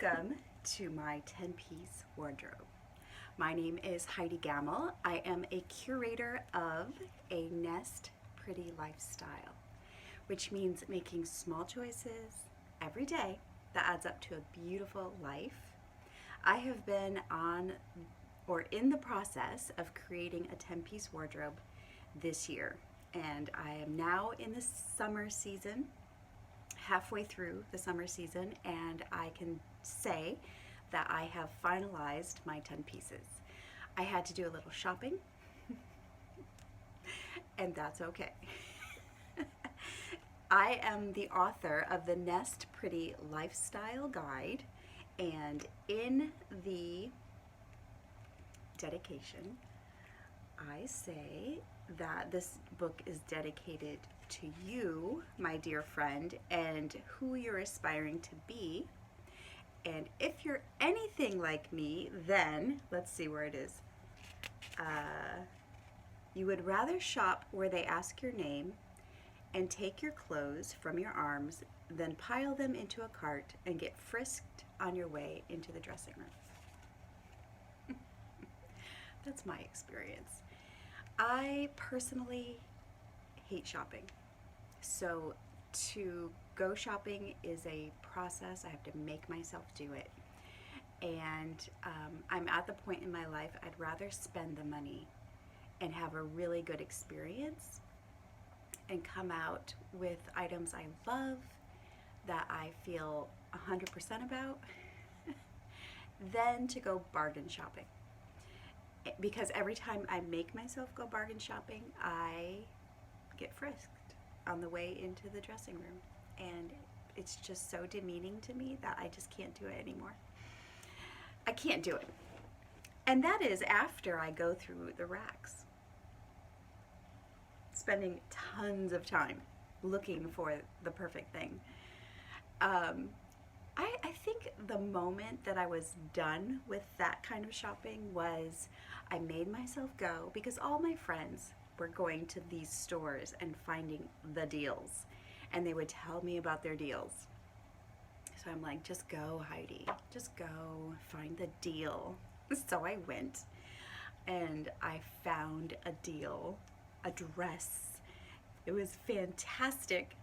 Welcome to my 10-piece wardrobe. My name is Heidi Gamel. I am a curator of a Nest Pretty lifestyle, which means making small choices every day that adds up to a beautiful life. I have been on or in the process of creating a 10-piece wardrobe this year, and I am now in the summer season, halfway through the summer season, and I can say that I have finalized my 10 pieces. I had to do a little shopping, and that's okay. I am the author of the Nest Pretty Lifestyle Guide, and in the dedication, I say that this book is dedicated to you, my dear friend, and who you're aspiring to be. And if you're anything like me, then let's see where it is. You would rather shop where they ask your name and take your clothes from your arms than pile them into a cart and get frisked on your way into the dressing room. That's my experience. I personally hate shopping. So to go shopping is a process. I have to make myself do it. And I'm at the point in my life I'd rather spend the money and have a really good experience and come out with items I love, that I feel 100% about, than to go bargain shopping. Because every time I make myself go bargain shopping, I get frisked on the way into the dressing room. And it's just so demeaning to me that I just can't do it anymore. I can't do it. And that is after I go through the racks, spending tons of time looking for the perfect thing. I think the moment that I was done with that kind of shopping was I made myself go, because all my friends were going to these stores and finding the deals, and they would tell me about their deals. So I'm like, just go, Heidi, just go find the deal. So I went and I found a deal, a dress. It was fantastic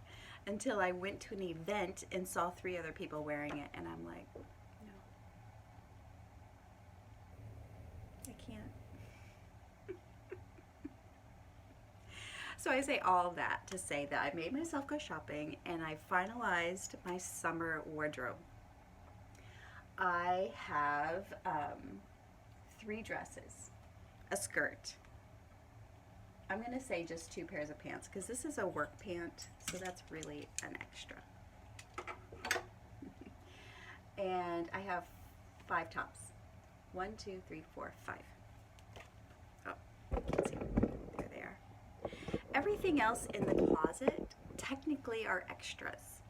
until I went to an event and saw 3 other people wearing it, and I'm like, no, I can't. So I say all of that to say that I made myself go shopping and I finalized my summer wardrobe. I have 3 dresses, a skirt. I'm going to say just 2 pairs of pants because this is a work pant, so that's really an extra. And I have 5 tops. 1, 2, 3, 4, 5. Oh, you can't see them. There they are. Everything else in the closet technically are extras.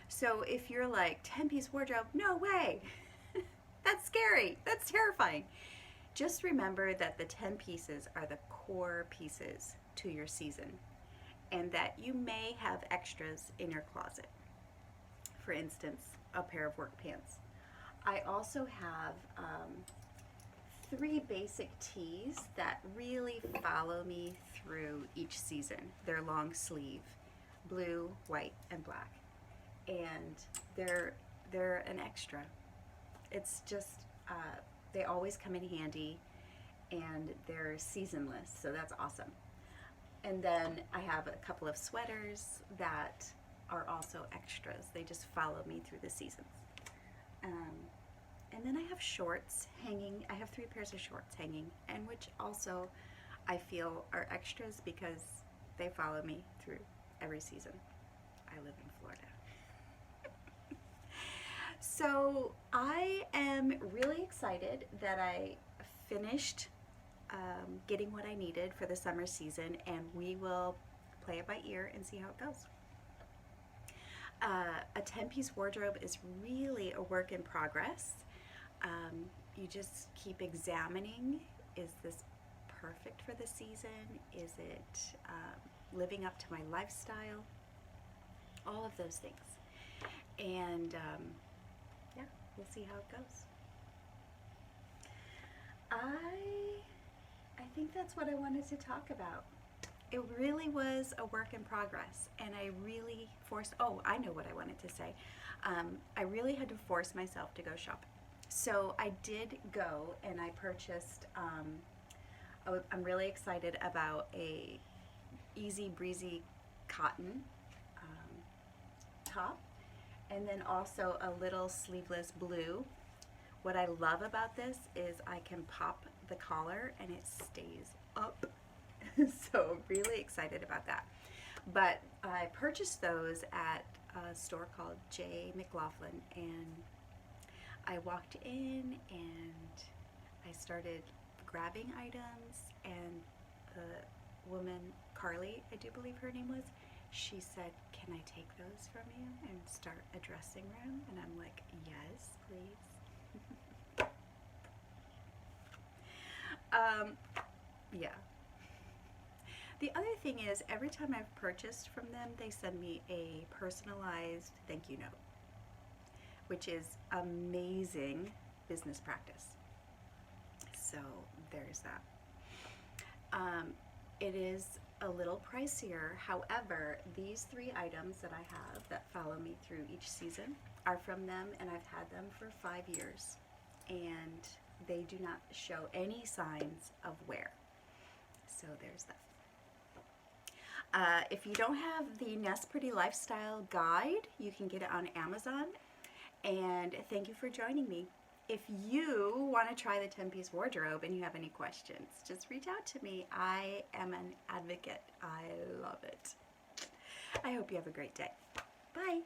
So if you're like, 10-piece wardrobe, no way. That's scary. That's terrifying. Just remember that the 10 pieces are the core pieces to your season, and that you may have extras in your closet. For instance, a pair of work pants. I also have 3 basic tees that really follow me through each season. They're long sleeve, blue, white, and black, and they're an extra. It's just they always come in handy, and they're seasonless, so that's awesome. And then I have a couple of sweaters that are also extras. They just follow me through the seasons. And then I have shorts hanging. I have 3 pairs of shorts hanging, and which also I feel are extras because they follow me through every season. I live in Florida. So I am really excited that I finished getting what I needed for the summer season, and we will play it by ear and see how it goes. A 10-piece wardrobe is really a work in progress. You just keep examining, is this perfect for the season? Is it living up to my lifestyle? All of those things. And yeah, we'll see how it goes. I think that's what I wanted to talk about. It really was a work in progress, and I really forced, oh, I know what I wanted to say. I really had to force myself to go shopping. So I did go and I purchased, I'm really excited about a easy breezy cotton top, and then also a little sleeveless blue. What I love about this is I can pop the collar and it stays up. So really excited about that. But I purchased those at a store called J. McLaughlin, and I walked in and I started grabbing items, and the woman, Carly, I do believe her name was, she said, "Can I take those from you and start a dressing room?" And I'm like, "Yes, please." Yeah. The other thing is, every time I've purchased from them, they send me a personalized thank you note, which is amazing business practice. So there's that. It is a little pricier. However, these 3 items that I have that follow me through each season are from them, and I've had them for 5 years, and they do not show any signs of wear. So there's that. If you don't have the Nest Pretty Lifestyle Guide, you can get it on Amazon. And thank you for joining me. If you want to try the 10-piece wardrobe and you have any questions, just reach out to me. I am an advocate. I love it. I hope you have a great day. Bye.